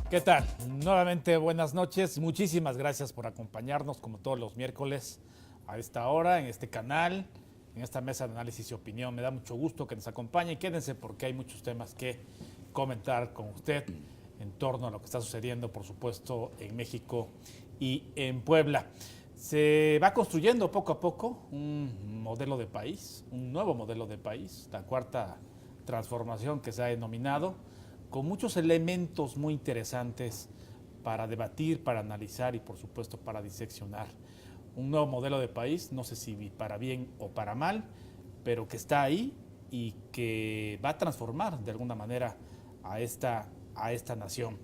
¿Qué tal? Nuevamente buenas noches. Muchísimas gracias por acompañarnos como todos los miércoles a esta hora en este canal, en esta mesa de análisis y opinión. Me da mucho gusto que nos acompañen. Quédense porque hay muchos temas que comentar con usted en torno a lo que está sucediendo, por supuesto, en México y en Puebla. Se va construyendo poco a poco un modelo de país, un nuevo modelo de país, la cuarta transformación que se ha denominado, con muchos elementos muy interesantes para debatir, para analizar y por supuesto para diseccionar. Un nuevo modelo de país, no sé si para bien o para mal, pero que está ahí y que va a transformar de alguna manera a esta nación.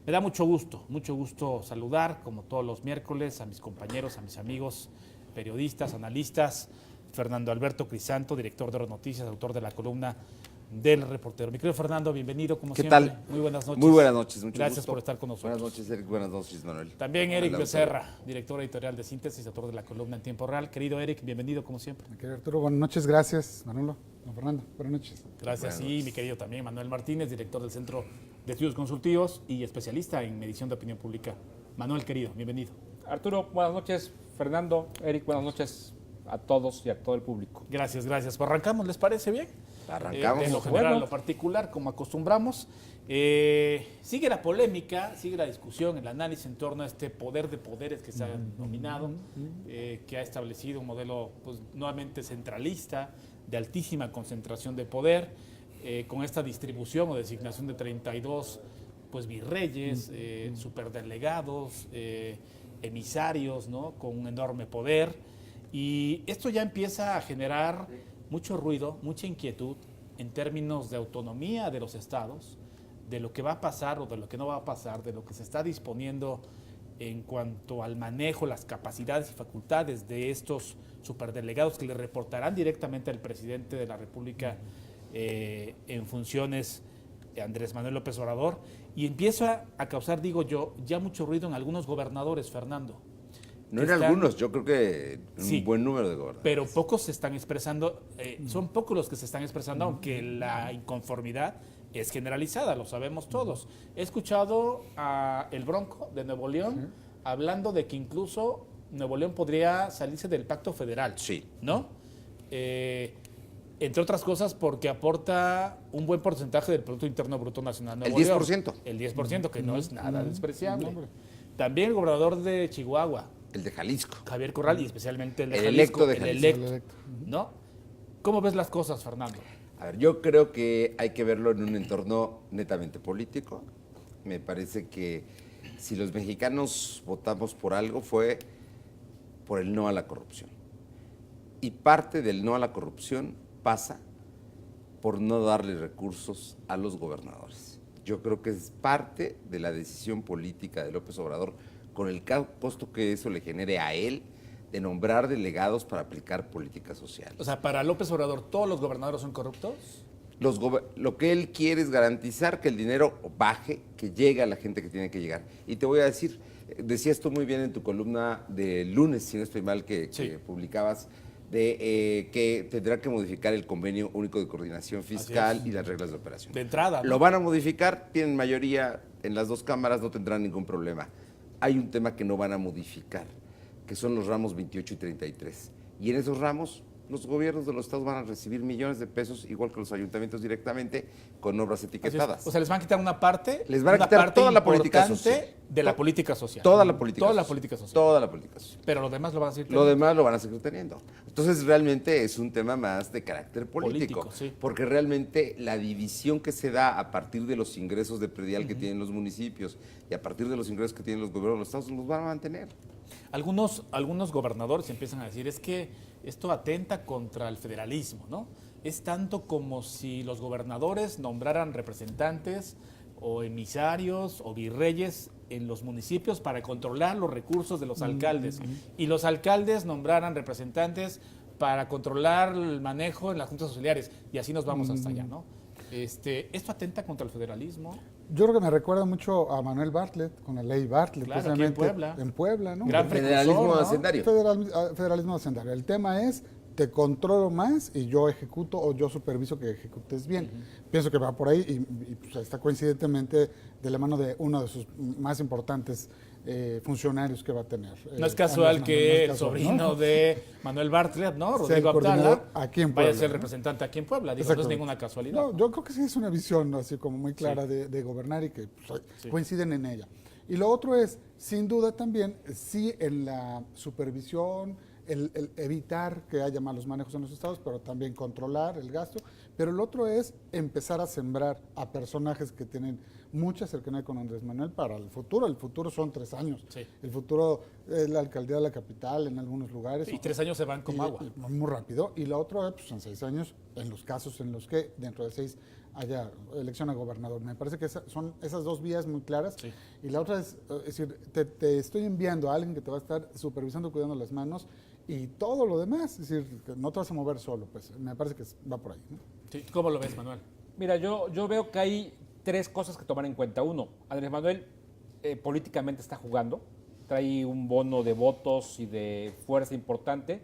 Me da mucho gusto saludar, como todos los miércoles, a mis compañeros, a mis amigos, periodistas, analistas, Fernando Alberto Crisanto, director de Noticias, autor de la columna del Reportero. Mi querido Fernando, bienvenido como siempre. ¿Qué tal? Muy buenas noches. Muy buenas noches, mucho Gracias gusto. por estar con nosotros. Buenas noches, Eric. Buenas noches, Manuel. También Eric Becerra, director editorial de Síntesis, autor de la columna en tiempo real. Querido Eric, bienvenido como siempre. Mi querido Arturo, buenas noches, gracias. Manolo, don Fernando, buenas noches. Gracias. Buenas Y noches. mi querido también Manuel Martínez, director del Centro de Estudios Consultivos y especialista en medición de opinión pública. Manuel, querido, bienvenido. Arturo, buenas noches. Fernando, Eric, buenas noches a todos y a todo el público. Gracias. Pues arrancamos, ¿les parece bien? Arrancamos. En lo general, en lo particular, como acostumbramos. Sigue la polémica, sigue la discusión, el análisis en torno a este poder de poderes que se ha denominado, que ha establecido un modelo pues, nuevamente centralista, de altísima concentración de poder, con esta distribución o designación de 32 pues, virreyes, superdelegados, emisarios, ¿no? Con un enorme poder. Y esto ya empieza a generar mucho ruido, mucha inquietud en términos de autonomía de los estados, de lo que va a pasar o de lo que no va a pasar, de lo que se está disponiendo en cuanto al manejo, las capacidades y facultades de estos superdelegados que le reportarán directamente al presidente de la República en funciones, Andrés Manuel López Obrador, y empieza a causar, digo yo, ya mucho ruido en algunos gobernadores, Fernando. No en algunos, yo creo que Sí, un buen número de gobernadores. pero pocos se están expresando, son pocos los que se están expresando, aunque la inconformidad es generalizada, lo sabemos todos. He escuchado a el Bronco de Nuevo León hablando de que incluso Nuevo León podría salirse del pacto federal, Sí. ¿no? Entre otras cosas porque aporta un buen porcentaje del Producto Interno Bruto Nacional Nuevo El León. 10%. El 10%, que no es nada despreciable. No, hombre. También el gobernador de Chihuahua, El de Jalisco. Javier Corral, y especialmente el de El Jalisco, electo de el Jalisco. electo, El electo. ¿no? ¿Cómo ves las cosas, Fernando? A ver, yo creo que hay que verlo en un entorno netamente político. Me parece que si los mexicanos votamos por algo fue por el no a la corrupción. Y parte del no a la corrupción pasa por no darle recursos a los gobernadores. Yo creo que es parte de la decisión política de López Obrador, con el costo que eso le genere a él, de nombrar delegados para aplicar políticas sociales. O sea, para López Obrador, ¿todos los gobernadores son corruptos? Lo que él quiere es garantizar que el dinero baje, que llegue a la gente que tiene que llegar. Y te voy a decir, decías tú muy bien en tu columna de lunes, si no estoy mal, que publicabas, de que tendrá que modificar el convenio único de coordinación fiscal y las reglas de operación. De entrada, ¿no? Lo van a modificar, tienen mayoría en las dos cámaras, no tendrán ningún problema. Hay un tema que no van a modificar, que son los ramos 28 y 33. Y en esos ramos, los gobiernos de los estados van a recibir millones de pesos, igual que los ayuntamientos directamente, con obras Así es. etiquetadas. O sea, les van a quitar una parte, Les van a una quitar parte toda la política importante social. de la política social. Toda la política Toda la social. política social. Toda la política social. Pero lo demás lo van a seguir Lo teniendo. demás lo van a seguir teniendo. Entonces, realmente es un tema más de carácter político. Político, sí. Porque realmente la división que se da a partir de los ingresos de predial que tienen los municipios y a partir de los ingresos que tienen los gobiernos de los estados, los van a mantener. Algunos gobernadores empiezan a decir, es que esto atenta contra el federalismo, ¿no? Es tanto como si los gobernadores nombraran representantes o emisarios o virreyes en los municipios para controlar los recursos de los alcaldes y los alcaldes nombraran representantes para controlar el manejo en las juntas auxiliares y así nos vamos hasta allá, ¿no? ¿Esto atenta contra el federalismo? Yo creo que me recuerda mucho a Manuel Bartlett, con la ley Bartlett, Claro, aquí en precisamente Puebla. En Puebla, ¿no? Gran Federalismo precursor, ¿no? hacendario. Federalismo hacendario. El tema es te controlo más y yo ejecuto o yo superviso que ejecutes bien. Pienso que va por ahí y pues, está coincidentemente de la mano de uno de sus más importantes funcionarios que va a tener. No es casual Andrés Manuel, que no es el casual, sobrino ¿no? de Manuel Bartlett, ¿no? Sea el Rodrigo coordinador Abdala, aquí en vaya a Puebla, ser ¿no? representante aquí en Puebla. Digo, no es Exactamente. ninguna casualidad. No, yo creo que sí es una visión así como muy clara de gobernar y que pues, Sí. coinciden en ella. Y lo otro es, sin duda también, sí en la supervisión, el evitar que haya malos manejos en los estados, pero también controlar el gasto. Pero el otro es empezar a sembrar a personajes que tienen mucha cercanía con Andrés Manuel para el futuro. El futuro son 3 años. Sí. El futuro es la alcaldía de la capital en algunos lugares. Y 3 años se van como agua. Muy rápido. Y lo otro, pues en 6 años, en los casos en los que dentro de 6 haya elección a gobernador. Me parece que son esas dos vías muy claras. Sí. Y la otra es decir, te estoy enviando a alguien que te va a estar supervisando, cuidando las manos y todo lo demás. Es decir, que no te vas a mover solo. Pues me parece que va por ahí, ¿no? Sí. ¿Cómo lo ves, Manuel? Mira, yo veo que hay 3 cosas que tomar en cuenta. Uno, Andrés Manuel políticamente está jugando, trae un bono de votos y de fuerza importante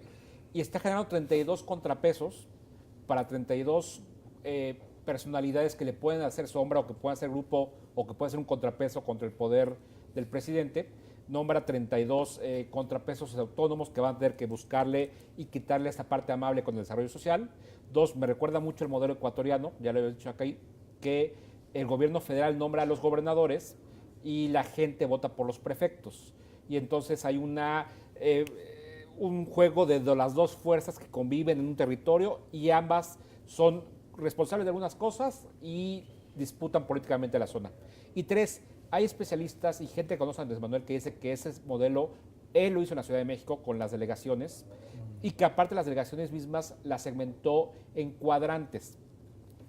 y está generando 32 contrapesos para 32 personalidades que le pueden hacer sombra o que puedan ser grupo o que pueden ser un contrapeso contra el poder del presidente. Nombra 32 contrapesos autónomos que van a tener que buscarle y quitarle esta parte amable con el desarrollo social. 2, me recuerda mucho el modelo ecuatoriano, ya lo he dicho acá, que el gobierno federal nombra a los gobernadores y la gente vota por los prefectos. Y entonces hay un juego de las dos fuerzas que conviven en un territorio y ambas son responsables de algunas cosas y disputan políticamente la zona. Y 3, hay especialistas y gente que conoce a Andrés Manuel que dice que ese modelo, él lo hizo en la Ciudad de México con las delegaciones y que aparte las delegaciones mismas las segmentó en cuadrantes.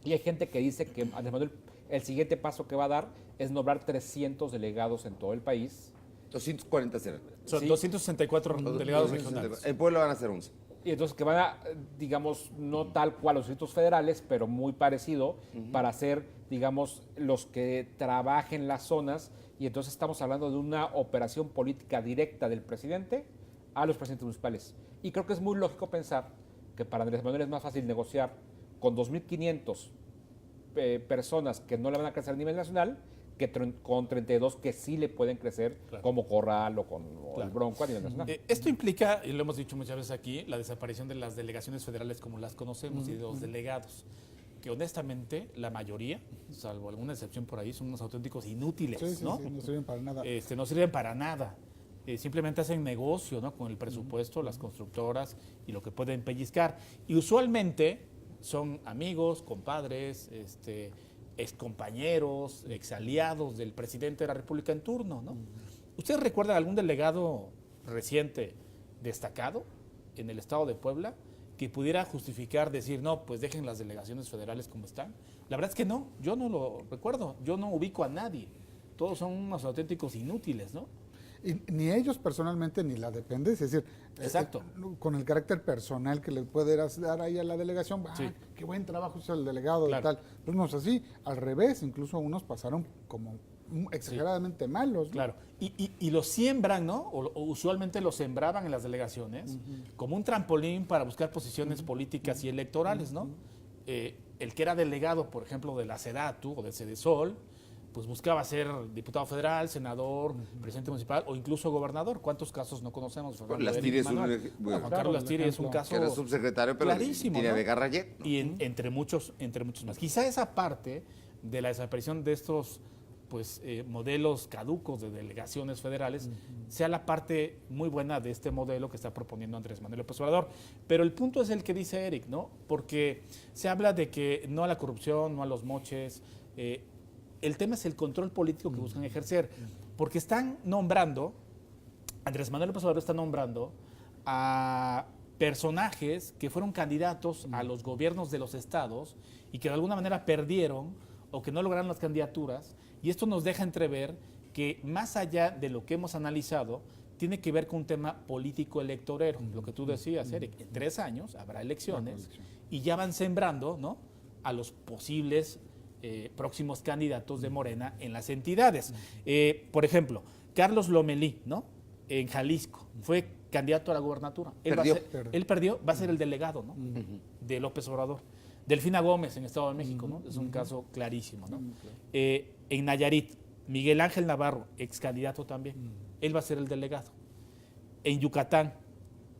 Y hay gente que dice que Andrés Manuel, el siguiente paso que va a dar es nombrar 300 delegados en todo el país. 240 serán. Son Sí. 264 delegados 260. regionales. En Puebla van a ser 11. Y entonces que van a, digamos, no tal cual los distritos federales, pero muy parecido, para ser, digamos, los que trabajen las zonas. Y entonces estamos hablando de una operación política directa del presidente a los presidentes municipales. Y creo que es muy lógico pensar que para Andrés Manuel es más fácil negociar con 2.500 personas que no le van a crecer a nivel nacional que con 32 que sí le pueden crecer, Claro. como Corral o con Claro. el Bronco a nivel nacional. Esto implica, y lo hemos dicho muchas veces aquí, la desaparición de las delegaciones federales como las conocemos y de los delegados, que honestamente la mayoría, salvo alguna excepción por ahí, son unos auténticos inútiles, Sí, sí, ¿no? sí, no sirven para nada. No sirven para nada. Simplemente hacen negocio, ¿no? Con el presupuesto, las constructoras y lo que pueden pellizcar. Y usualmente son amigos, compadres, excompañeros, exaliados del presidente de la República en turno, ¿no? ¿Ustedes recuerdan algún delegado reciente destacado en el estado de Puebla que pudiera justificar, decir, no, pues dejen las delegaciones federales como están? La verdad es que no, yo no lo recuerdo, yo no ubico a nadie. Todos son unos auténticos inútiles, ¿no? Y ni ellos personalmente ni la dependencia, es decir, Exacto. Con el carácter personal que le puede dar ahí a la delegación, Sí. qué buen trabajo hizo el delegado Claro. y tal. Pues no es así, al revés, incluso unos pasaron como exageradamente malos, ¿no? Claro, y lo siembran, ¿no? O usualmente lo sembraban en las delegaciones como un trampolín para buscar posiciones políticas y electorales, ¿no? El que era delegado, por ejemplo, de la SEDATU o de Sedesol, pues buscaba ser diputado federal, senador, presidente municipal o incluso gobernador. ¿Cuántos casos no conocemos? Fernando, Lastiri Eric, es un Manuel? bueno, Juan claro, Carlos el Lastiri es un ejemplo. caso que era subsecretario, pero clarísimo, tiene ¿no? a Vega Rayet, ¿no? Y entre muchos más. Quizá esa parte de la desaparición de estos modelos caducos de delegaciones federales sea la parte muy buena de este modelo que está proponiendo Andrés Manuel López Obrador. Pero el punto es el que dice Eric, ¿no? Porque se habla de que no a la corrupción, no a los moches. El tema es el control político que buscan ejercer. Porque están nombrando, Andrés Manuel López Obrador está nombrando a personajes que fueron candidatos a los gobiernos de los estados y que de alguna manera perdieron o que no lograron las candidaturas. Y esto nos deja entrever que más allá de lo que hemos analizado, tiene que ver con un tema político electorero. Lo que tú decías, Eric, en 3 años habrá elecciones y ya van sembrando, ¿no?, a los posibles próximos candidatos de Morena en las entidades. Por ejemplo, Carlos Lomelí, ¿no?, en Jalisco, fue candidato a la gubernatura. Perdió. Él perdió, va a ser el delegado, ¿no? De López Obrador. Delfina Gómez en Estado de México, ¿no? Es un caso clarísimo, ¿no? En Nayarit, Miguel Ángel Navarro, ex candidato también. Él va a ser el delegado. En Yucatán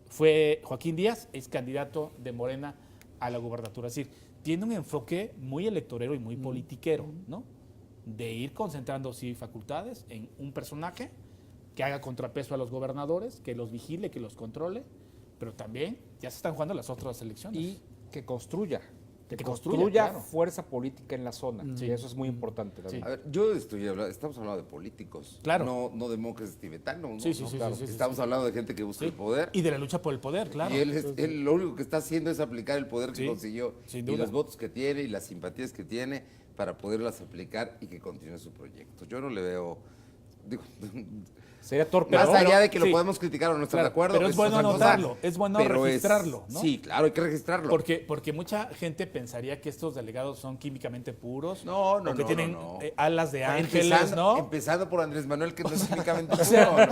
fue Joaquín Díaz, ex candidato de Morena a la gubernatura. Es decir, tiene un enfoque muy electorero y muy politiquero, ¿no? De ir concentrando sí facultades en un personaje que haga contrapeso a los gobernadores, que los vigile, que los controle, pero también ya se están jugando las otras elecciones. Y que construya. Que Que construya, construya, claro. fuerza política en la zona. Sí. Y eso es muy importante también. A ver, yo estamos hablando de políticos, Claro. no de monjes tibetanos, ¿no? Sí, sí, No, sí, claro. sí, sí, Estamos sí. hablando de gente que busca Sí. el poder. Y de la lucha por el poder, claro. Y él lo único que está haciendo es aplicar el poder que Sí, consiguió sin y duda. los votos que tiene y las simpatías que tiene para poderlas aplicar y que continúe su proyecto. Yo no le veo, digo, Sería torpe. más ¿no? allá de que lo sí. podemos criticar o no estar Claro, de acuerdo. pero es eso bueno otra cosa. anotarlo, es bueno Pero registrarlo, ¿no? Sí, claro, hay que registrarlo. Porque mucha gente pensaría que estos delegados son químicamente puros. No, o que tienen no. alas de ángeles, ¿no? Empezando por Andrés Manuel, que no es únicamente O sea, puro,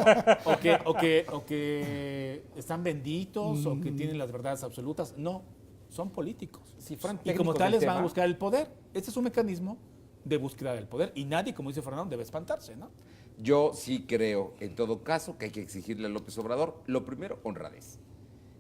¿no? o que están benditos o que tienen las verdades absolutas. No, son políticos. Si fueran Y como técnicos tales del van a tema, buscar el poder. Este es un mecanismo de búsqueda del poder y nadie, como dice Fernando, debe espantarse, ¿no? Yo sí creo, en todo caso, que hay que exigirle a López Obrador, lo primero, honradez.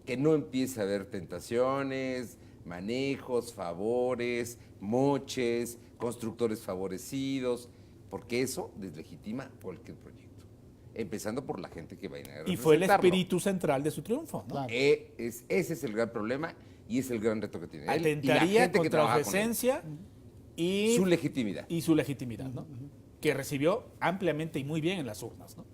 Que no empiece a haber tentaciones, manejos, favores, moches, constructores favorecidos, porque eso deslegitima cualquier proyecto. Empezando por la gente que va a ir a Y fue el representarlo. espíritu central de su triunfo, ¿no? Claro. Ese es el gran problema y es el gran reto que tiene él. Y la Atentaría gente que contra trabaja su con él. esencia y Su legitimidad. su legitimidad, ¿no? Que recibió ampliamente y muy bien en las urnas, ¿no?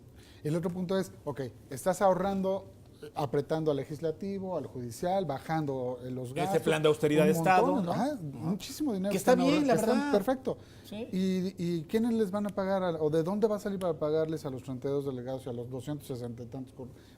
El otro punto es, ok, estás ahorrando, apretando al legislativo, al judicial, bajando los Ese gastos. plan de austeridad un de Estado, montón, ¿no? ajá, muchísimo dinero. Que está están bien, la que están verdad. perfecto. Sí. ¿Y quiénes les van a pagar? ¿O de dónde va a salir para pagarles a los 32 delegados y a los 260 y tantos?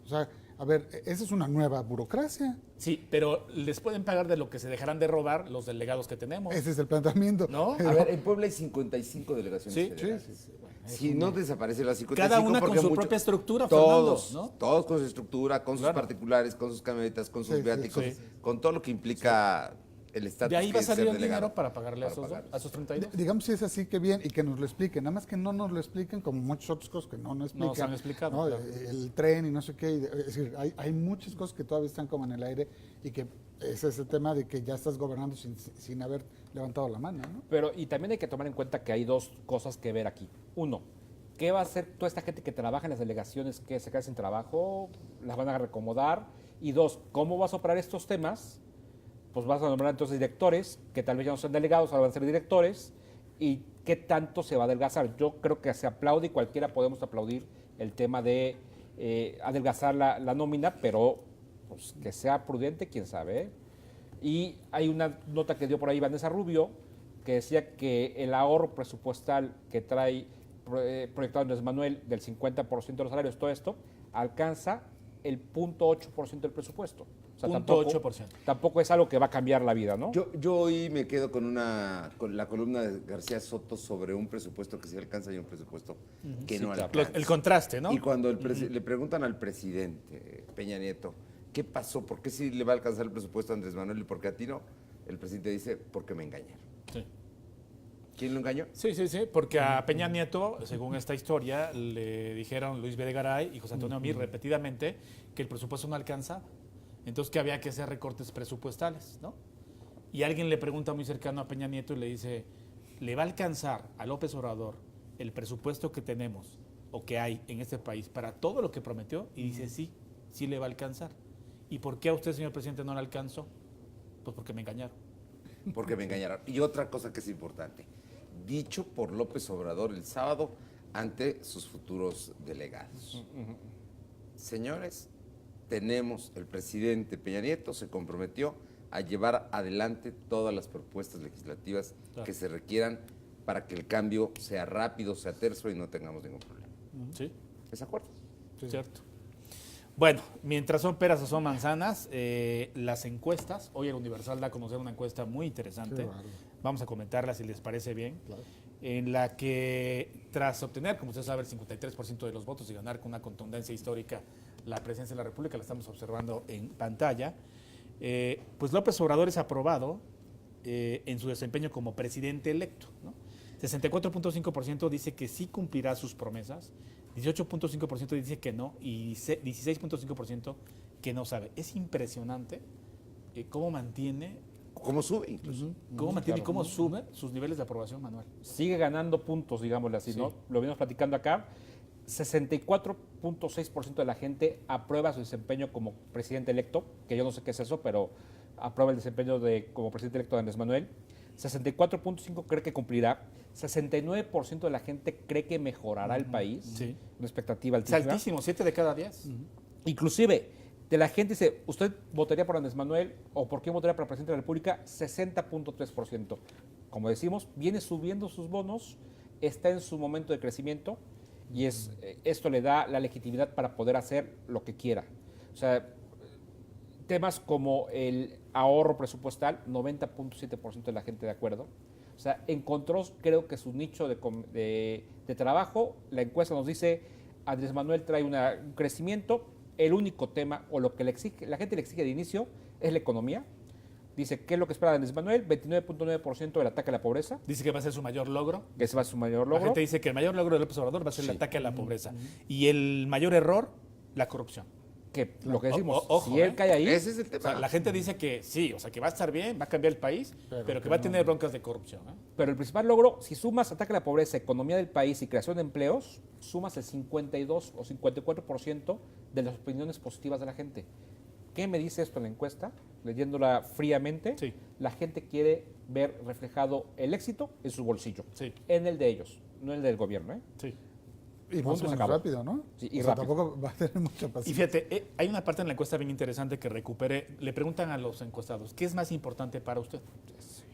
O sea, a ver, esa es una nueva burocracia. Sí, pero les pueden pagar de lo que se dejarán de robar los delegados que tenemos. Ese es el planteamiento. ¿No? A ver, en Puebla hay 55 delegaciones Sí, federales. sí, Si no desaparecen las 55, Cada una con porque su mucho- propia estructura, todos, Fernando, ¿no? todos con su estructura, con Claro. sus particulares, con sus camionetas, con sus Sí, sí, viáticos, sí. con todo lo que implica el estatus. De ahí va a que es salir ser el delegado. dinero para pagarle a Para esos, pagarles. a esos 32. Digamos si es así, que bien, y que nos lo expliquen. Nada más que no nos lo expliquen como muchas otras cosas que no nos explican. Nos han explicado, ¿no? claro. El tren y no sé qué. Es decir, hay muchas cosas que todavía están como en el aire y que es ese tema de que ya estás gobernando sin haber levantado la mano, ¿no? Pero, y también hay que tomar en cuenta que hay dos cosas que ver aquí. Uno, ¿qué va a hacer toda esta gente que trabaja en las delegaciones que se queda sin trabajo? ¿Las van a recomodar? Y dos, ¿cómo vas a operar estos temas? Pues vas a nombrar entonces directores, que tal vez ya no sean delegados, ahora van a ser directores, y qué tanto se va a adelgazar. Yo creo que se aplaude y cualquiera podemos aplaudir el tema de adelgazar la nómina, pero pues, que sea prudente, quién sabe. ¿Eh? Y hay una nota que dio por ahí Vanessa Rubio, que decía que el ahorro presupuestal que trae proyectado Andrés Manuel del 50% de los salarios, todo esto, alcanza el 0.8% del presupuesto. O sea, 0.8%. tampoco es algo que va a cambiar la vida, ¿no? Yo hoy me quedo con la columna de García Soto sobre un presupuesto que sí alcanza y un presupuesto que Sí, no claro. alcanza. El contraste, ¿no? Y cuando le preguntan al presidente Peña Nieto, ¿qué pasó? ¿Por qué sí le va a alcanzar el presupuesto a Andrés Manuel y por qué a ti no? El presidente dice, porque me engañaron. Sí. ¿Quién lo engañó? Sí, porque a Peña Nieto, según esta historia, le dijeron Luis Videgaray y José Antonio Mir repetidamente que el presupuesto no alcanzaba. Entonces que había que hacer recortes presupuestales, ¿no? Y alguien le pregunta muy cercano a Peña Nieto y le dice, ¿le va a alcanzar a López Obrador el presupuesto que tenemos o que hay en este país para todo lo que prometió? Y dice, sí le va a alcanzar. ¿Y por qué a usted, señor presidente, no le alcanzó? Pues porque me engañaron. Porque me engañaron. Y otra cosa que es importante, dicho por López Obrador el sábado ante sus futuros delegados. Señores, el presidente Peña Nieto se comprometió a llevar adelante todas las propuestas legislativas Claro. que se requieran para que el cambio sea rápido, sea terso y no tengamos ningún problema. ¿Sí? ¿Es acuerdo? Cierto. Bueno, mientras son peras o son manzanas, las encuestas, hoy el Universal da a conocer una encuesta muy interesante, Qué bárbaro. vamos a comentarla si les parece bien, Claro. en la que tras obtener, como usted sabe, el 53% de los votos y ganar con una contundencia histórica la presidencia de la República, la estamos observando en pantalla, pues López Obrador es aprobado en su desempeño como presidente electo, ¿no? 64.5% dice que sí cumplirá sus promesas, 18.5% dice que no y 16.5% que no sabe. Es impresionante cómo mantiene, ¿Cómo sube incluso? y cómo sube sus niveles de aprobación, Manuel. Sigue ganando puntos, digámosle así, Sí. ¿no? Lo venimos platicando acá. 64.6% de la gente aprueba su desempeño como presidente electo, que yo no sé qué es eso, pero aprueba el desempeño como presidente electo de Andrés Manuel. 64.5% cree que cumplirá. 69% de la gente cree que mejorará el país. Sí. Una expectativa Es altísima. altísimo, 7 de cada 10. Inclusive, de la gente dice, ¿usted votaría por Andrés Manuel o por quién votaría para presidente de la República? 60.3%. Como decimos, viene subiendo sus bonos, está en su momento de crecimiento y esto le da la legitimidad para poder hacer lo que quiera. O sea, temas como el ahorro presupuestal, 90.7% de la gente de acuerdo. O sea, encontró, creo que su nicho de trabajo. La encuesta nos dice, Andrés Manuel trae un crecimiento. El único tema o lo que la gente le exige de inicio es la economía. Dice, ¿qué es lo que espera de Andrés Manuel? 29.9% del ataque a la pobreza, Dice que va a ser su mayor logro. que ese va a ser su mayor La logro. gente dice que el mayor logro de López Obrador va a ser el ataque a la pobreza. Y el mayor error, la corrupción. Que lo que decimos, Ojo, si él cae ahí, Ese es el O tema. sea, la gente dice que sí, o sea, que va a estar bien, va a cambiar el país, pero que va a tener broncas de corrupción, ¿eh? pero el principal logro, si sumas ataque a la pobreza, economía del país y creación de empleos, sumas el 52 o 54% de las opiniones positivas de la gente. ¿Qué me dice esto en la encuesta? Leyéndola fríamente, Sí. la gente quiere ver reflejado el éxito en su bolsillo, Sí. en el de ellos, no en el del gobierno, ¿eh? Sí. Y Punto, más se o menos acabó. rápido, ¿no? Sí, y O sea, rápido. tampoco va a tener mucha Y paciencia. fíjate, hay una parte en la encuesta bien interesante que recuperé. Le preguntan a los encuestados, ¿qué es más importante para usted?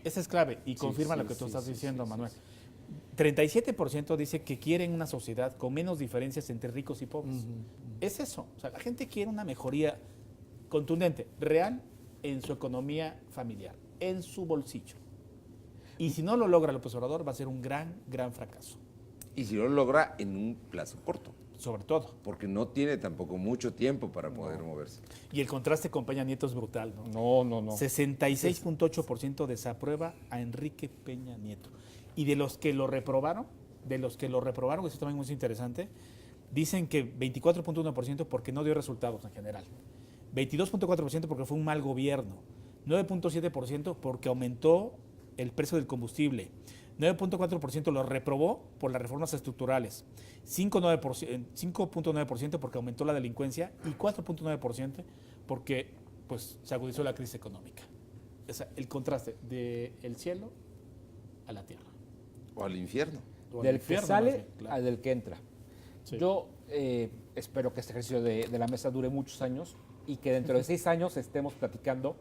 Esa es clave y confirma lo que tú estás diciendo, Manuel. 37% dice que quieren una sociedad con menos diferencias entre ricos y pobres. Es eso. O sea, la gente quiere una mejoría contundente, real, en su economía familiar, en su bolsillo. Y si no lo logra López Obrador, va a ser un gran, gran fracaso. Y si lo logra en un plazo corto, Sobre todo. porque no tiene tampoco mucho tiempo para poder moverse. Y el contraste con Peña Nieto es brutal, ¿no? No. 66.8% desaprueba a Enrique Peña Nieto. Y de los que lo reprobaron, eso también es muy interesante, dicen que 24.1% porque no dio resultados en general, 22.4% porque fue un mal gobierno, 9.7% porque aumentó el precio del combustible, 9.4% lo reprobó por las reformas estructurales, 5.9% porque aumentó la delincuencia y 4.9% porque pues, se agudizó la crisis económica. O sea, el contraste del cielo a la tierra. O al infierno. O al Del infierno, que sale más bien, claro. al del que entra. Sí. Yo espero que este ejercicio de la mesa dure muchos años y que dentro de 6 años estemos platicando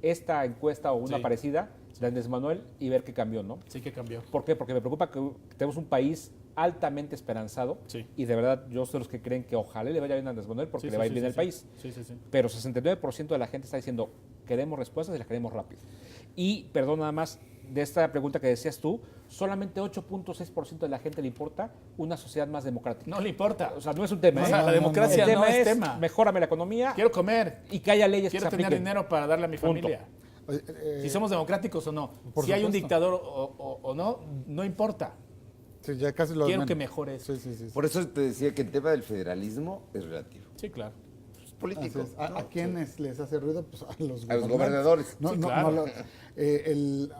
esta encuesta o una Sí. parecida de Andrés Manuel y ver qué cambió, ¿no? Sí que cambió. ¿Por qué? Porque me preocupa que tenemos un país altamente esperanzado Sí. y de verdad yo soy de los que creen que ojalá le vaya bien a Andrés Manuel porque Sí, le sí, va a ir sí, bien sí, al sí. país. Sí, sí, sí. Pero 69% de la gente está diciendo queremos respuestas y las queremos rápido. Y, perdón, nada más, de esta pregunta que decías tú, solamente 8.6% de la gente le importa una sociedad más democrática. No le importa. O sea, no es un tema. O ¿eh? sea, la democracia El tema no es tema. Mejórame la economía Quiero comer, y que haya leyes quiero que se tener apliquen. dinero para darle a mi Punto. familia. Oye, Si somos democráticos o no. por Si hay un supuesto. dictador o no, no importa. sí, ya casi lo Quiero menos. que mejore eso. Sí, sí, sí. Por eso te decía que el tema del federalismo es relativo. Sí, claro. Es político. Así es. ¿A ¿no? quienes les hace ruido? Pues a los A los gobernadores. No, Sí, no, claro. no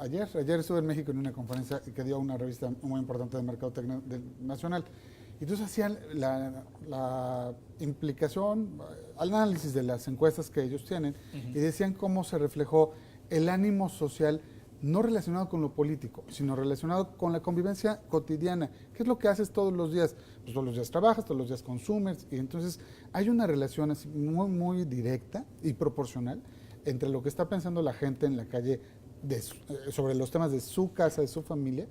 ayer estuve en México en una conferencia que dio una revista muy importante de mercadotecnia nacional. Y entonces hacían la implicación, análisis de las encuestas que ellos tienen y decían cómo se reflejó el ánimo social no relacionado con lo político, sino relacionado con la convivencia cotidiana. ¿Qué es lo que haces todos los días? Pues todos los días trabajas, todos los días consumes, y entonces hay una relación así muy, muy directa y proporcional entre lo que está pensando la gente en la calle sobre los temas de su casa, de su familia,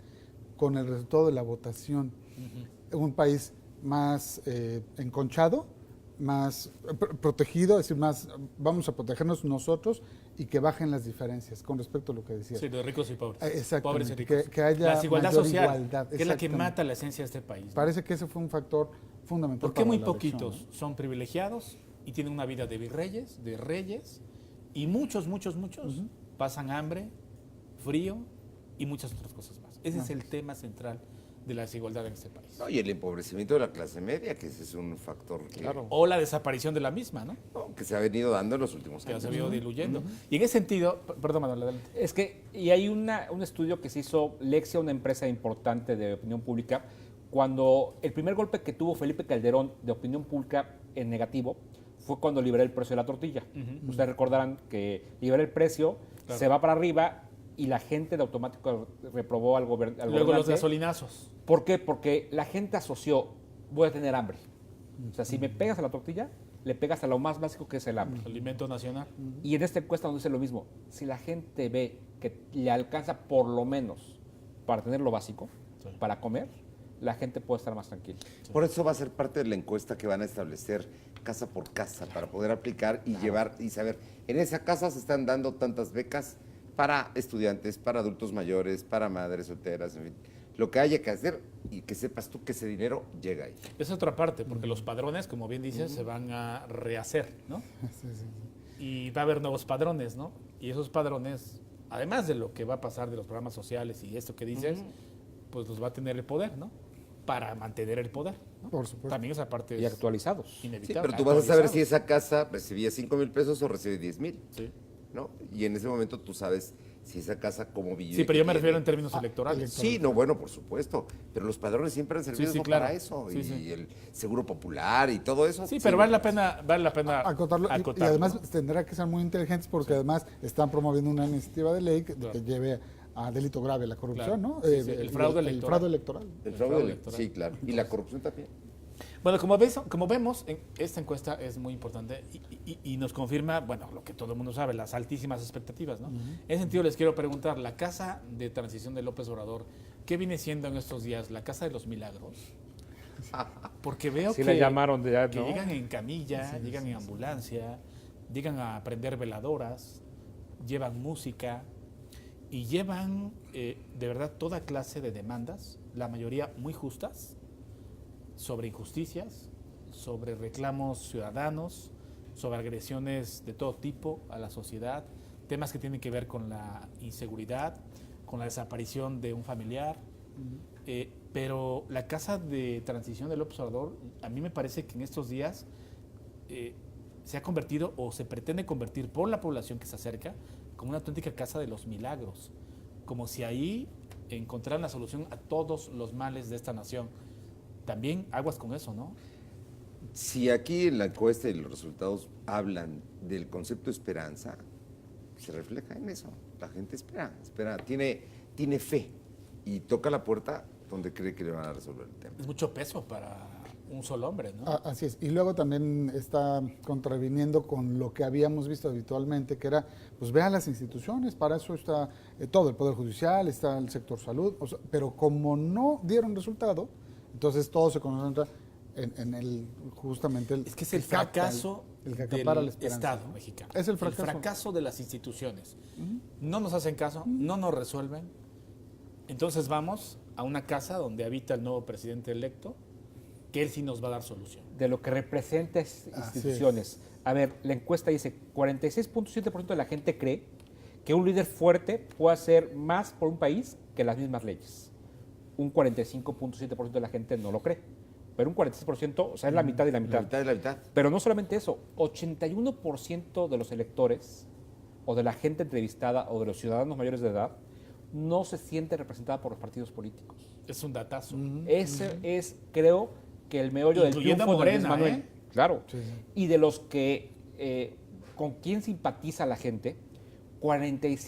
con el resultado de la votación. Un país más enconchado, más protegido, es decir, más vamos a protegernos nosotros y que bajen las diferencias con respecto a lo que decías. Sí, de ricos y pobres. Exactamente, Pobres y ricos. que haya la desigualdad mayor social, igualdad, que es la que exactamente. mata la esencia de este país, ¿no? Parece que ese fue un factor fundamental. ¿Por qué para muy la poquitos elección, son privilegiados y tienen una vida de virreyes, de reyes, y muchos pasan hambre, frío y muchas otras cosas más. Ese es el tema central de la desigualdad en este país. No, y el empobrecimiento de la clase media, que ese es un factor que, O la desaparición de la misma, ¿no? no, que se ha venido dando en los últimos Que años. se ha ido diluyendo. Y en ese sentido, perdón, Manuel, adelante. Es que, y hay un estudio que se hizo Lexia, una empresa importante de opinión pública, cuando el primer golpe que tuvo Felipe Calderón de opinión pública en negativo fue cuando liberó el precio de la tortilla. Ustedes recordarán que liberó el precio, Claro. se va para arriba y la gente de automático reprobó al Luego los gobernante. gasolinazos. ¿Por qué? Porque la gente asoció, voy a tener hambre. O sea, si me pegas a la tortilla, le pegas a lo más básico que es el hambre. Alimento nacional. Y en esta encuesta nos dice lo mismo. Si la gente ve que le alcanza por lo menos para tener lo básico, Sí. para comer, la gente puede estar más tranquila. Por eso va a ser parte de la encuesta que van a establecer casa por casa para poder aplicar y llevar y saber, en esa casa se están dando tantas becas para estudiantes, para adultos mayores, para madres solteras, en fin, lo que haya que hacer y que sepas tú que ese dinero llega ahí. Es otra parte, porque los padrones, como bien dices, se van a rehacer, ¿no? Sí, sí. Y va a haber nuevos padrones, ¿no? Y esos padrones, además de lo que va a pasar de los programas sociales y esto que dices, pues los va a tener el poder, ¿no? Para mantener el poder, ¿no? Por supuesto. También esa parte Y es actualizados. Sí, inevitable. pero tú vas a saber si Actualizados. esa casa recibía 5,000 pesos o recibe 10,000, Sí. ¿no? Y en ese momento tú sabes si esa casa como vive. Sí, pero yo me refiero en términos electorales. Sí, no, bueno, por supuesto. Pero los padrones siempre han servido sí, claro. para eso. Sí, y sí. el seguro popular y todo eso. Sí, pero vale la pena Acotarlo. Y acotarlo, además ¿no? tendrá que ser muy inteligentes porque además están promoviendo una iniciativa de ley que Claro. lleve a delito grave la corrupción, Claro. ¿no? Sí, sí, el fraude electoral. El fraude electoral. El fraude fraude electoral. sí, claro. Y la corrupción también. Bueno, como vemos, esta encuesta es muy importante y nos confirma, bueno, lo que todo el mundo sabe, las altísimas expectativas, ¿no? En ese sentido les quiero preguntar, la casa de transición de López Obrador, ¿qué viene siendo en estos días? ¿La casa de los milagros? Porque veo Sí que, la llamaron de ya, que ¿no? llegan en camilla, llegan en ambulancia, llegan a prender veladoras, llevan música y llevan de verdad toda clase de demandas, la mayoría muy justas, sobre injusticias, sobre reclamos ciudadanos, sobre agresiones de todo tipo a la sociedad, temas que tienen que ver con la inseguridad, con la desaparición de un familiar. Pero la casa de transición del López Obrador, a mí me parece que en estos días se ha convertido o se pretende convertir por la población que se acerca como una auténtica casa de los milagros, como si ahí encontraran la solución a todos los males de esta nación. También aguas con eso, ¿no? Si aquí en la encuesta y los resultados hablan del concepto esperanza, se refleja en eso. La gente espera, tiene fe y toca la puerta donde cree que le van a resolver el tema. Es mucho peso para un solo hombre, ¿no? Así es. Y luego también está contraviniendo con lo que habíamos visto habitualmente, que era, pues vean las instituciones, para eso está todo, el Poder Judicial, está el sector salud, o sea, pero como no dieron resultado, entonces todo se concentra en el, justamente el... Es que es el que capta, fracaso el que acapara la del esperanza, Estado ¿no? mexicano. Es el fracaso. El fracaso de las instituciones. No nos hacen caso, no nos resuelven. Entonces vamos a una casa donde habita el nuevo presidente electo, que él sí nos va a dar solución. De lo que representa Así instituciones. A ver, la encuesta dice, 46.7% de la gente cree que un líder fuerte puede hacer más por un país que las mismas leyes. Un 45.7% de la gente no lo cree. Pero un 46%, o sea, es la mitad y la mitad. La mitad de la mitad. Pero no solamente eso, 81% de los electores o de la gente entrevistada o de los ciudadanos mayores de edad no se siente representada por los partidos políticos. Es un datazo. Ese es, creo, que el meollo del Incluyendo triunfo a de Andrés Morena, Manuel. ¿eh? Claro. Sí, sí. Y de los que, con quién simpatiza la gente,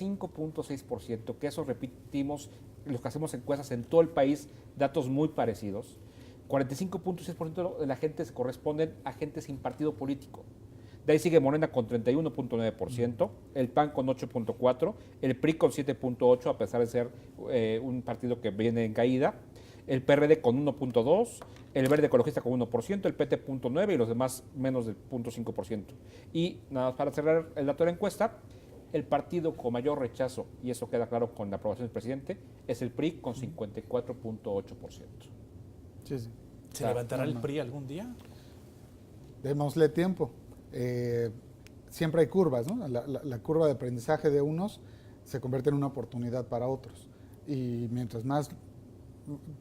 45.6%, que eso repetimos, los que hacemos encuestas en todo el país, datos muy parecidos. 45.6% de la gente se corresponden a gente sin partido político. De ahí sigue Morena con 31.9%, el PAN con 8.4%, el PRI con 7.8%, a pesar de ser un partido que viene en caída, el PRD con 1.2%, el Verde Ecologista con 1%, el PT 0.9% y los demás menos del 0.5%. Y nada más para cerrar el dato de la encuesta, el partido con mayor rechazo, y eso queda claro con la aprobación del presidente, es el PRI con 54.8%. Sí, sí. ¿Se levantará el PRI algún día? Démosle tiempo. siempre hay curvas, ¿no? La curva de aprendizaje de unos se convierte en una oportunidad para otros. Y mientras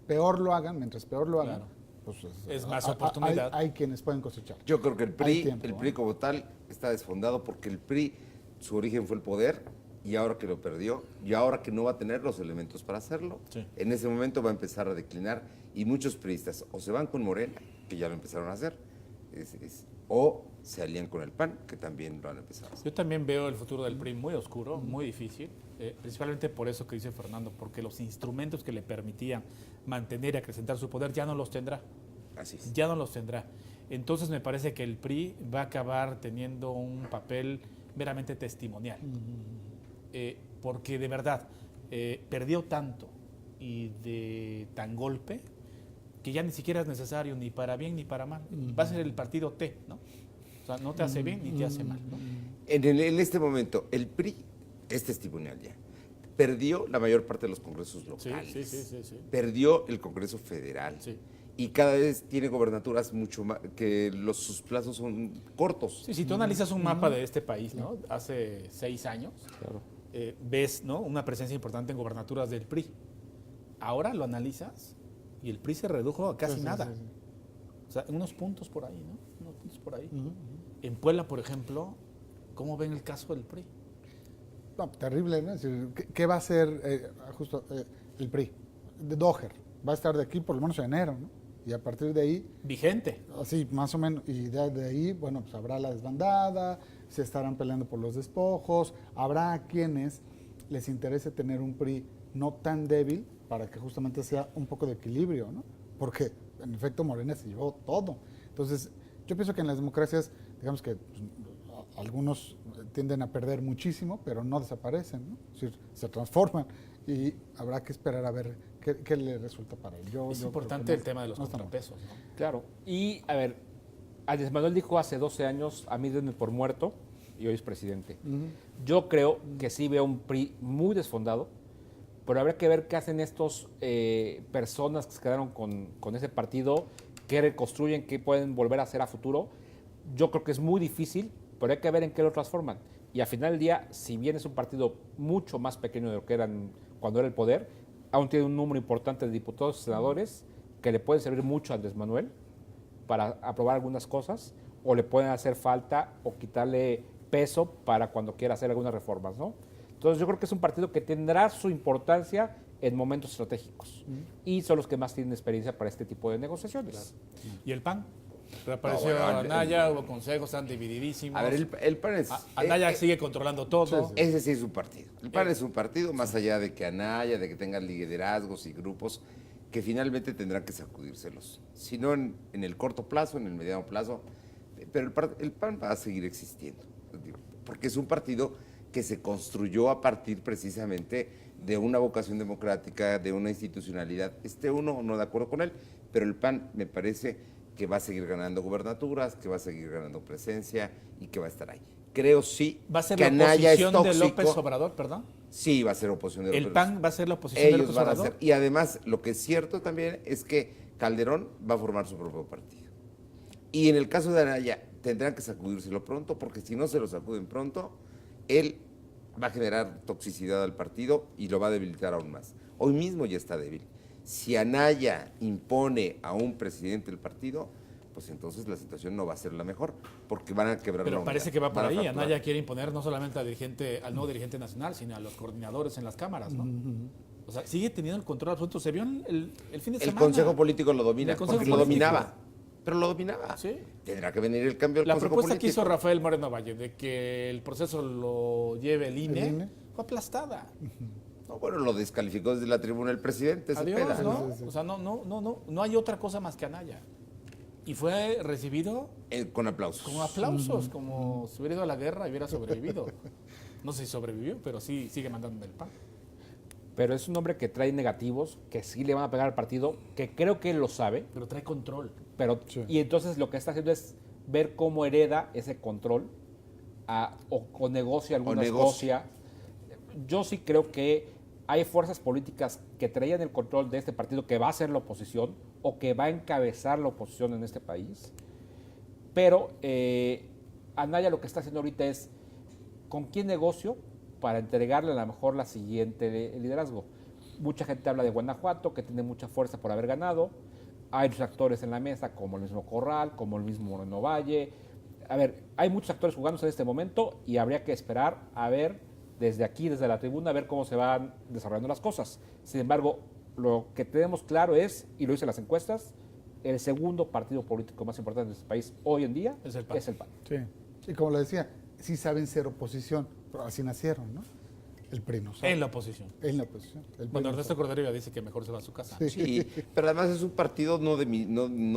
peor lo hagan, Claro. pues Es más oportunidad. Hay quienes pueden cosechar. Yo creo que el PRI, Hay tiempo, el ¿no? PRI como tal está desfondado porque el PRI, su origen fue el poder y ahora que lo perdió y ahora que no va a tener los elementos para hacerlo, Sí. en ese momento va a empezar a declinar y muchos priistas o se van con Morena, que ya lo empezaron a hacer, o se alían con el PAN, que también lo han empezado a hacer. Yo también veo el futuro del PRI muy oscuro, muy difícil, principalmente por eso que dice Fernando, porque los instrumentos que le permitían mantener y acrecentar su poder ya no los tendrá. Así es. Ya no los tendrá. Entonces me parece que el PRI va a acabar teniendo un papel meramente testimonial. Porque de verdad perdió tanto y de tan golpe que ya ni siquiera es necesario ni para bien ni para mal. Va a ser el partido T, ¿no? O sea, no te hace bien ni te hace mal, ¿no? En este momento, el PRI es testimonial ya. Perdió la mayor parte de los congresos locales. Sí. Perdió el Congreso Federal. Sí. Y cada vez tiene gobernaturas mucho más, que sus plazos son cortos. Sí, si tú analizas un mapa de este país, ¿no? Hace 6 años, Claro. ves, ¿no?, una presencia importante en gobernaturas del PRI. Ahora lo analizas y el PRI se redujo a casi nada. Sí. O sea, unos puntos por ahí, ¿no? Unos puntos por ahí. En Puebla, por ejemplo, ¿cómo ven el caso del PRI? No, terrible, ¿no? Es decir, ¿qué va a hacer el PRI? De Doher. Va a estar de aquí por lo menos en enero, ¿no? Y a partir de ahí, Vigente. así más o menos, y de ahí, bueno, pues habrá la desbandada, se estarán peleando por los despojos, habrá a quienes les interese tener un PRI no tan débil para que justamente sea un poco de equilibrio, ¿no? Porque en efecto Morena se llevó todo. Entonces, yo pienso que en las democracias, digamos que pues, algunos tienden a perder muchísimo, pero no desaparecen, ¿no? Es decir, se transforman y habrá que esperar a ver qué le resulta para él. Es Yo creo importante que el tema de los no está mal. contrapesos, ¿no? Claro. Y, a ver, Andrés Manuel dijo hace 12 años, a mí denme por muerto, y hoy es presidente. Yo creo que sí veo un PRI muy desfondado, pero habrá que ver qué hacen estos personas que se quedaron con ese partido, qué reconstruyen, qué pueden volver a hacer a futuro. Yo creo que es muy difícil, pero hay que ver en qué lo transforman. Y al final del día, si bien es un partido mucho más pequeño de lo que eran cuando era el poder, aún tiene un número importante de diputados y senadores que le pueden servir mucho a Andrés Manuel para aprobar algunas cosas, o le pueden hacer falta o quitarle peso para cuando quiera hacer algunas reformas, ¿no? Entonces yo creo que es un partido que tendrá su importancia en momentos estratégicos y son los que más tienen experiencia para este tipo de negociaciones. ¿Y el PAN? Reapareció No, bueno, Anaya, hubo consejos, están divididísimos. A ver, el PAN es... Anaya sigue controlando todo. Ese sí es un partido. El PAN es un partido, más allá de que Anaya, de que tengan liderazgos y grupos que finalmente tendrán que sacudírselos. Si no en el corto plazo, en el mediano plazo, pero el PAN va a seguir existiendo. Porque es un partido que se construyó a partir precisamente de una vocación democrática, de una institucionalidad. Uno o no de acuerdo con él, pero el PAN me parece que va a seguir ganando gubernaturas, que va a seguir ganando presencia y que va a estar ahí. Creo sí ¿Va a ser que la Anaya es oposición de tóxico. López Obrador, perdón? Sí, va a ser oposición de López ¿El PAN va a ser la oposición de Ellos López van a Obrador? ser. Y además, lo que es cierto también es que Calderón va a formar su propio partido. Y en el caso de Anaya, tendrán que sacudírselo pronto, porque si no se lo sacuden pronto, él va a generar toxicidad al partido y lo va a debilitar aún más. Hoy mismo ya está débil. Si Anaya impone a un presidente del partido, pues entonces la situación no va a ser la mejor, porque van a quebrar la Pero unidad. parece que va por Van a ahí. fracturar. Anaya quiere imponer no solamente al nuevo dirigente nacional, sino a los coordinadores en las cámaras, ¿no? O sea, sigue teniendo el control absoluto. Se vio el fin de El semana. Consejo Político lo domina, El Consejo porque lo Político. dominaba. Pero lo dominaba. Sí. Tendrá que venir el cambio del La Consejo propuesta que Político. hizo Rafael Moreno Valle de que el proceso lo lleve el INE, ¿El INE? fue aplastada. No, bueno, lo descalificó desde la tribuna el presidente. Adiós, Cepeda. ¿no? Sí, sí, sí. O sea, no hay otra cosa más que Anaya. Y fue recibido Con aplausos. con aplausos, como si hubiera ido a la guerra y hubiera sobrevivido. No sé si sobrevivió, pero sí sigue mandando el PAN. Pero es un hombre que trae negativos, que sí le van a pegar al partido, que creo que él lo sabe, Pero trae control. pero Sí. y entonces lo que está haciendo es ver cómo hereda ese control o negocia algunas negocia. cosas. Yo sí creo que hay fuerzas políticas que traían el control de este partido que va a ser la oposición o que va a encabezar la oposición en este país, pero Anaya lo que está haciendo ahorita es con quién negocio para entregarle a lo mejor la siguiente liderazgo. Mucha gente habla de Guanajuato, que tiene mucha fuerza por haber ganado. Hay otros actores en la mesa, como el mismo Corral, como el mismo Moreno Valle. A ver, hay muchos actores jugándose en este momento y habría que esperar a ver desde aquí, desde la tribuna, a ver cómo se van desarrollando las cosas. Sin embargo, lo que tenemos claro es, y lo dicen las encuestas, el segundo partido político más importante de este país hoy en día Es el PAN. Sí. Y como le decía, sí saben ser oposición, pero así nacieron, ¿no? El PRI no sabe. En la oposición. En la oposición. El PRI Bueno, no Ernesto sabe. Cordero dice que mejor se va a su casa. Sí, pero además es un partido no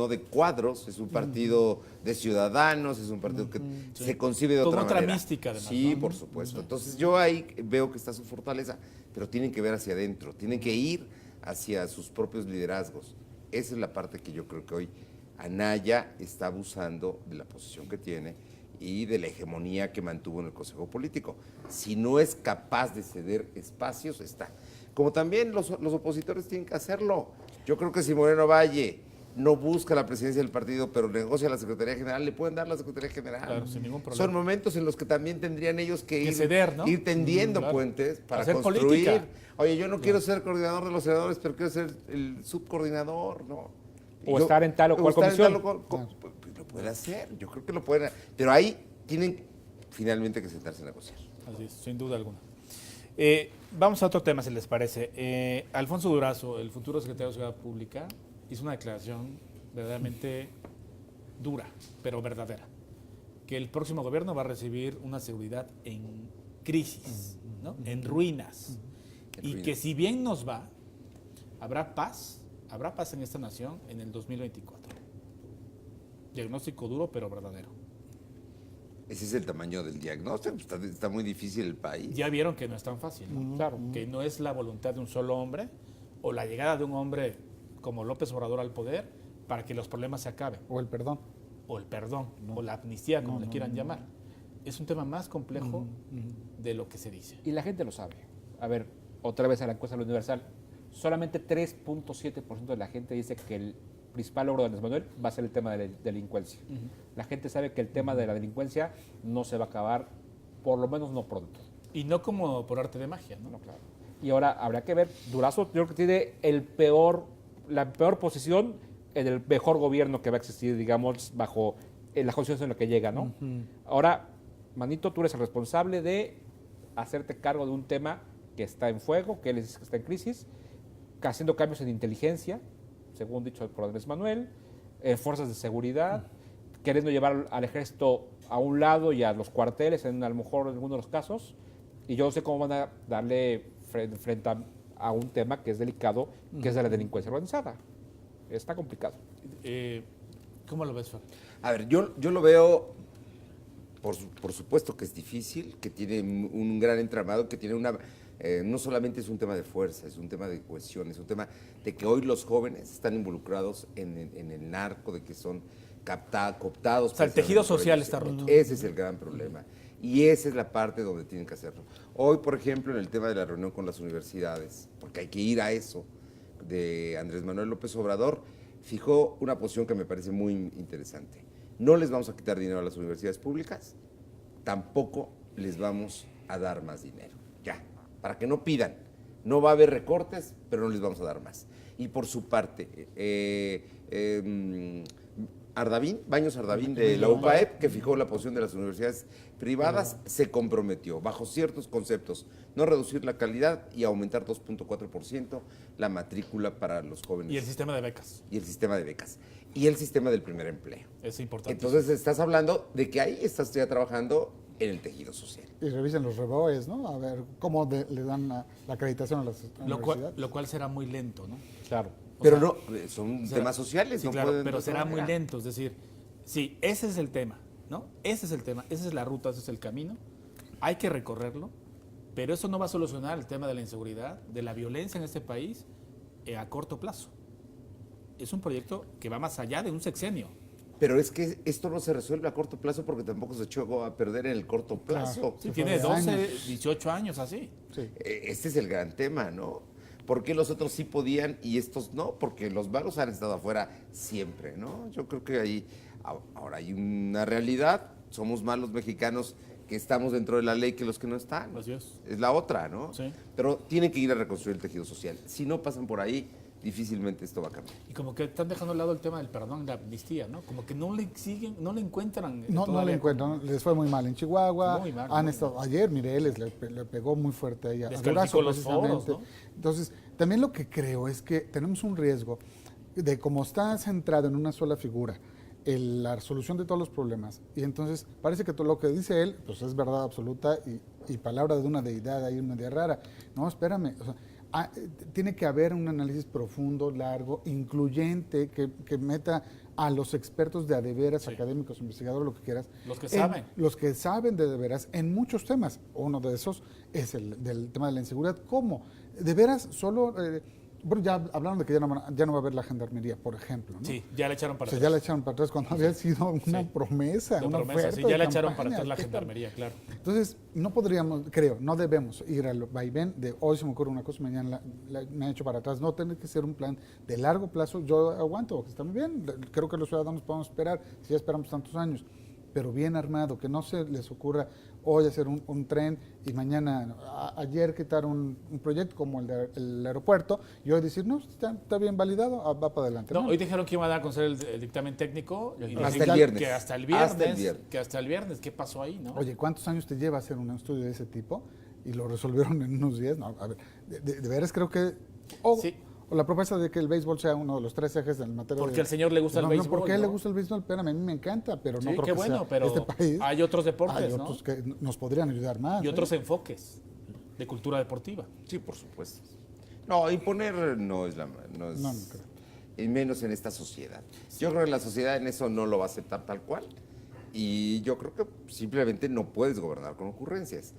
de cuadros, es un partido de ciudadanos, es un partido que se concibe de Con otra otra manera. mística, además, Sí, ¿no? por supuesto. Entonces yo ahí veo que está su fortaleza, pero tienen que ver hacia adentro, tienen que ir hacia sus propios liderazgos. Esa es la parte que yo creo que hoy Anaya está abusando de la posición que tiene y de la hegemonía que mantuvo en el Consejo Político. Si no es capaz de ceder espacios, está. Como también los opositores tienen que hacerlo. Yo creo que si Moreno Valle no busca la presidencia del partido, pero negocia la Secretaría General, le pueden dar la Secretaría General. Claro, sin ningún problema. Son momentos en los que también tendrían ellos que ir, ceder, ¿no? ir tendiendo Claro. puentes para Hacer construir. política. Oye, yo no quiero ser coordinador de los senadores, pero quiero ser el subcoordinador, ¿no? O estar en tal o cual estar en tal comisión. pues, lo puede hacer, yo creo que lo pueden. Pero ahí tienen finalmente que sentarse a negociar. Así es, sin duda alguna. Vamos a otro tema, si les parece. Alfonso Durazo, el futuro secretario de Seguridad Pública, hizo una declaración verdaderamente dura, pero verdadera, que el próximo gobierno va a recibir una seguridad en crisis, ¿no? En ruinas, En y ruinas. que si bien nos va, habrá paz en esta nación en el 2024. Diagnóstico duro, pero verdadero. Ese es el tamaño del diagnóstico. Está muy difícil el país. Ya vieron que no es tan fácil, ¿no? Claro, que no es la voluntad de un solo hombre o la llegada de un hombre como López Obrador al poder para que los problemas se acaben, O el perdón. o el perdón, o la amnistía, como le quieran llamar. Es un tema más complejo de lo que se dice. Y la gente lo sabe. A ver, otra vez a la encuesta de la Universal. Solamente 3.7% de la gente dice que el principal logro de Andrés Manuel va a ser el tema de la delincuencia. La gente sabe que el tema de la delincuencia no se va a acabar, por lo menos no pronto. Y no como por arte de magia, ¿no? No, claro. Y ahora habrá que ver, Durazo yo creo que tiene la peor posición en el mejor gobierno que va a existir, digamos, bajo las condiciones en las que llega, ¿no? Ahora, Manito, tú eres el responsable de hacerte cargo de un tema que está en fuego, que él dice que está en crisis, haciendo cambios en inteligencia, según dicho por Andrés Manuel, fuerzas de seguridad, queriendo llevar al ejército a un lado y a los cuarteles, a lo mejor en algunos de los casos, y yo no sé cómo van a darle frente a un tema que es delicado, que es de la delincuencia organizada. Está complicado. ¿Cómo lo ves, Fer? A ver, yo lo veo, por supuesto que es difícil, que tiene un gran entramado, que tiene no solamente es un tema de fuerza, es un tema de cohesión, es un tema de que hoy los jóvenes están involucrados en el narco, de que son cooptados. O sea, el tejido social está roto. Ese es el gran problema. Y esa es la parte donde tienen que hacerlo. Hoy, por ejemplo, en el tema de la reunión con las universidades, porque hay que ir a eso, de Andrés Manuel López Obrador, fijó una posición que me parece muy interesante. No les vamos a quitar dinero a las universidades públicas, tampoco les vamos a dar más dinero. Ya, para que no pidan. No va a haber recortes, pero no les vamos a dar más. Y por su parte, Baños Ardavín de la UPAEP, que fijó la posición de las universidades privadas, se comprometió, bajo ciertos conceptos, no reducir la calidad y aumentar 2.4% la matrícula para los jóvenes. Y el sistema de becas. Y el sistema de becas. Y el sistema del primer empleo. Es importante. Entonces estás hablando de que ahí estás ya trabajando en el tejido social. Y revisen los REBOEs, ¿no? A ver cómo le dan la acreditación a las universidades. Lo cual será muy lento, ¿no? Claro. Pero sea, no, son será- temas sociales. Sí, no claro, pueden pero de otra será muy manera. lento. Es decir, sí, ese es el tema, ¿no? Ese es el tema, esa es la ruta, ese es el camino. Hay que recorrerlo, pero eso no va a solucionar el tema de la inseguridad, de la violencia en este país a corto plazo. Es un proyecto que va más allá de un sexenio. Pero es que esto no se resuelve a corto plazo porque tampoco se echó a perder en el corto plazo. Claro. Sí, Se tiene fue de 12, años. 18 años así. Sí. Este es el gran tema, ¿no? ¿Por qué los otros sí podían y estos no? Porque los vagos han estado afuera siempre, ¿no? Yo creo que ahí ahora hay una realidad somos más los mexicanos que estamos dentro de la ley que los que no están. Así es. Es la otra, ¿no? Sí. Pero tienen que ir a reconstruir el tejido social. Si no pasan por ahí, difícilmente esto va a cambiar. Y como que están dejando de lado el tema del perdón y la amnistía, ¿no? Como que no le siguen, no le encuentran. No le todavía. encuentran, les fue muy mal en Chihuahua. Muy mal, Han muy estado, ayer Mireles le pegó muy fuerte ahí a Descalificó Durazo, los foros, ¿no? Entonces, también lo que creo es que tenemos un riesgo de como está centrado en una sola figura, la solución de todos los problemas, y entonces parece que todo lo que dice él, pues es verdad absoluta y palabra de una deidad, hay una idea rara. No, espérame, o sea, tiene que haber un análisis profundo, largo, incluyente, que meta a los expertos de veras, académicos, investigadores, lo que quieras. Los que saben. Los que saben de veras en muchos temas. Uno de esos es el del tema de la inseguridad. ¿Cómo? De veras, solo... bueno, ya hablaron de que ya no va a haber la gendarmería, por ejemplo, ¿no? Sí, ya le echaron para O sea, atrás. ya la echaron para atrás cuando había sido una promesa, De una promesa, oferta sí, de ya le echaron para campaña. atrás la gendarmería, claro. Entonces, no podríamos, creo, no debemos ir al vaivén de hoy se me ocurre una cosa, mañana me han hecho para atrás. No, tiene que ser un plan de largo plazo. Yo aguanto, está muy bien. Creo que los ciudadanos podemos esperar, si ya esperamos tantos años, pero bien armado, que no se les ocurra hoy hacer un tren y mañana, ayer quitar un proyecto como el del aeropuerto y hoy decir, no, está bien validado, va para adelante. No, hoy dijeron que iban a dar a conocer el dictamen técnico y Hasta dicen el viernes. que hasta el Hasta viernes, el viernes. que hasta el viernes, ¿qué pasó ahí, no? Oye, ¿cuántos años te lleva hacer un estudio de ese tipo? Y lo resolvieron en unos días. No, a ver, de veras creo que... Sí. O la propuesta de que el béisbol sea uno de los 3 ejes del materia Porque de... al señor le gusta el No, béisbol, porque a él ¿no? le gusta el béisbol, espérame, a mí me encanta, pero no Sí, creo qué que bueno, sea pero este país. hay otros deportes, Hay ¿no? otros que nos podrían ayudar más. Y otros ¿eh? enfoques de cultura deportiva. Sí, por supuesto. No, imponer no es No creo. y menos en esta sociedad. Yo creo que la sociedad en eso no lo va a aceptar tal cual. Y yo creo que simplemente no puedes gobernar con ocurrencias.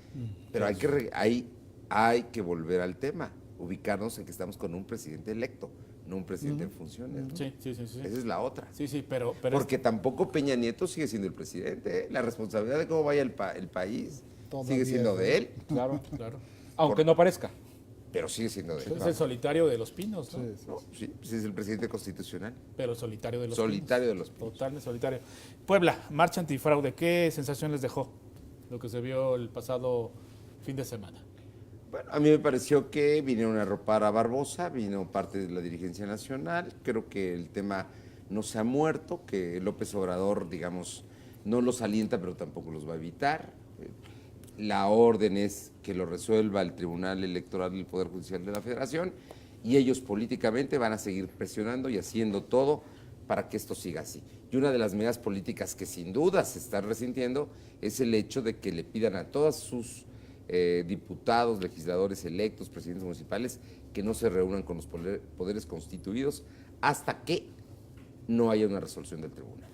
Pero hay que volver al tema, ubicarnos en que estamos con un presidente electo, no un presidente en funciones, ¿no? Sí. Esa es la otra. Sí, pero Porque tampoco Peña Nieto sigue siendo el presidente, ¿eh? La responsabilidad de cómo vaya el país Todavía sigue siendo es de él, claro, claro. Aunque no parezca. pero sigue siendo de él. Es el solitario de los pinos, ¿no? Sí. ¿No? Sí, pues es el presidente constitucional, Pero solitario de los solitario de los pinos. Totalmente solitario. Puebla, marcha antifraude. ¿Qué sensación les dejó lo que se vio el pasado fin de semana? Bueno, a mí me pareció que vinieron a arropar a Barbosa, vino parte de la dirigencia nacional. Creo que el tema no se ha muerto, que López Obrador, digamos, no los alienta, pero tampoco los va a evitar. La orden es que lo resuelva el Tribunal Electoral del Poder Judicial de la Federación y ellos políticamente van a seguir presionando y haciendo todo para que esto siga así. Y una de las medidas políticas que sin duda se están resintiendo es el hecho de que le pidan a todas sus diputados, legisladores electos, presidentes municipales, que no se reúnan con los poderes constituidos hasta que no haya una resolución del tribunal.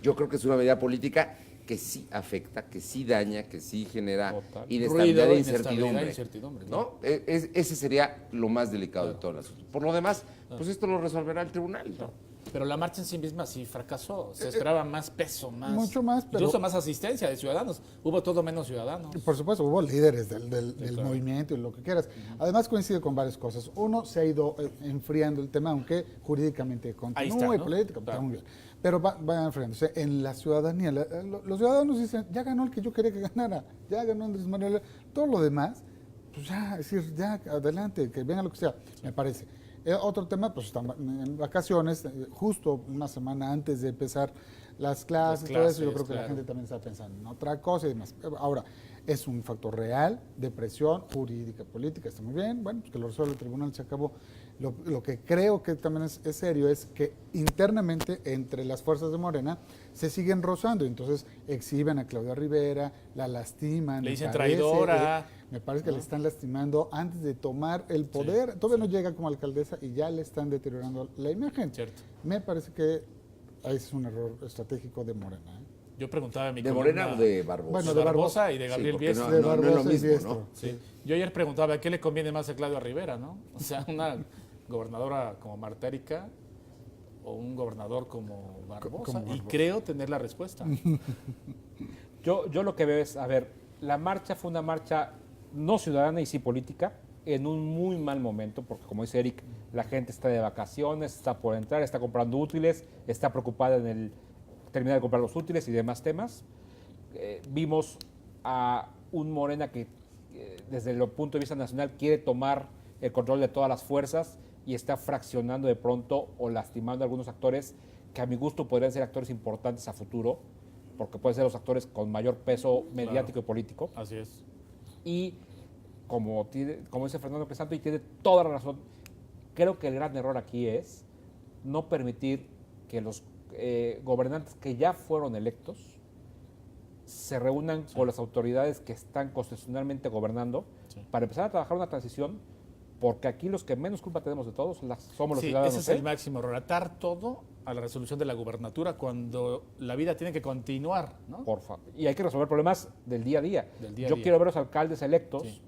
Yo creo que es una medida política que sí afecta, que sí daña, que sí genera Total. inestabilidad Ruido, e incertidumbre. incertidumbre, ¿No? Ese sería lo más delicado de todo el asunto. Por lo demás, pues esto lo resolverá el tribunal, ¿no? Pero la marcha en sí misma sí fracasó. Se esperaba más peso, mucho más, pero- incluso más asistencia de ciudadanos. Hubo todo menos ciudadanos. Por supuesto, hubo líderes del movimiento y lo que quieras. Además coincide con varias cosas. Uno, se ha ido enfriando el tema, aunque jurídicamente Ahí continúa está, y ¿no? política, Claro. está muy bien. Pero va enfriándose. En la ciudadanía, los ciudadanos dicen, ya ganó el que yo quería que ganara, ya ganó Andrés Manuel. Todo lo demás, pues ya, es decir, ya adelante, que venga lo que sea, me parece. Otro tema, pues estamos en vacaciones, justo una semana antes de empezar las clases, todo eso, yo creo que la claro. gente también está pensando en otra cosa y demás. Ahora, es un factor real de presión jurídica, política, está muy bien, bueno, pues que lo resuelve el tribunal, se acabó. Lo que creo que también es serio es que internamente entre las fuerzas de Morena se siguen rozando, entonces exhiben a Claudia Rivera, la lastiman. Le me dicen parece, traidora. me parece que le están lastimando antes de tomar el poder, todavía no llega como alcaldesa y ya le están deteriorando la imagen. Cierto. Me parece que ahí es un error estratégico de Morena. ¿eh? Yo preguntaba en mi ¿De columna Morena o de Barbosa? Bueno, de de Barbosa y de Sí, Gabriel porque Biestro. De no es lo Barbosa y mismo, Biestro. ¿no? Sí. Yo ayer preguntaba, ¿qué le conviene más a Claudia Rivera, no? O sea, una gobernadora como Marta Erika o un gobernador como Barbosa. como Y Barbosa. creo tener la respuesta. Yo lo que veo es, a ver, la marcha fue una marcha no ciudadana y sí política, en un muy mal momento, porque como dice Eric, la gente está de vacaciones, está por entrar, está comprando útiles, está preocupada en el terminar de comprar los útiles y demás temas. vimos a un Morena que desde el punto de vista nacional quiere tomar el control de todas las fuerzas y está fraccionando de pronto o lastimando a algunos actores que a mi gusto podrían ser actores importantes a futuro, porque pueden ser los actores con mayor peso mediático y político. Así es. Y como dice Fernando Crisanto, y tiene toda la razón, creo que el gran error aquí es no permitir que los gobernantes que ya fueron electos se reúnan con las autoridades que están constitucionalmente gobernando para empezar a trabajar una transición, porque aquí los que menos culpa tenemos de todos somos los ciudadanos. Ese es el máximo error, atar todo a la resolución de la gubernatura cuando la vida tiene que continuar, ¿no? Por favor. Y hay que resolver problemas del día a día. Del Yo quiero ver a los alcaldes electos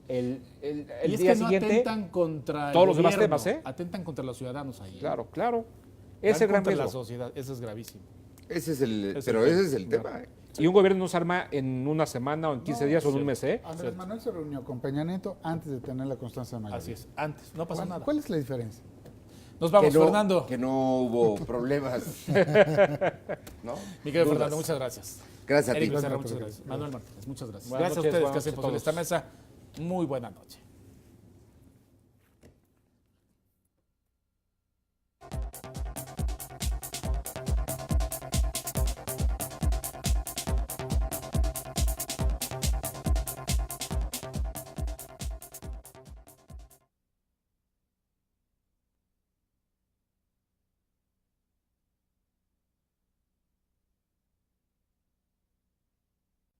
el y es día que no siguiente. atentan contra todos el los demás gobierno, temas, ¿eh? atentan contra los ciudadanos ahí. Claro, claro. Van Ese es el gran contra la riesgo. sociedad, eso es gravísimo. Ese es el, Es pero el ese tema. es el tema. Y un gobierno no se arma en una semana o en 15 días o en un mes, ¿eh? Andrés Manuel se reunió con Peña Nieto antes de tener la constancia de mayoría. Así es, antes, no pasa nada. ¿Cuál es la diferencia? Nos vamos, que no, Fernando. Que no hubo problemas. ¿No? Mi querido Dudas. Fernando, muchas gracias. Gracias a ti. Eric Becerra, muchas gracias. Manuel Martínez, muchas gracias. Buenas Gracias a noches, ustedes buenas que hacen noches a posible esta todos. mesa. Muy buena noche.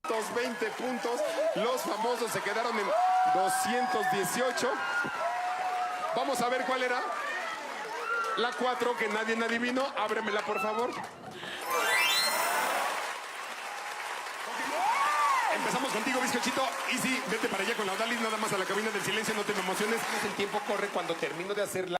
Los 20 puntos, los famosos se quedaron en 218. Vamos a ver cuál era. La 4 que nadie adivinó. Ábremela, por favor. Empezamos contigo, bizcochito. Easy, vete para allá con la Odalis, nada más a la cabina del silencio, no te me emociones. El tiempo corre cuando termino de hacer la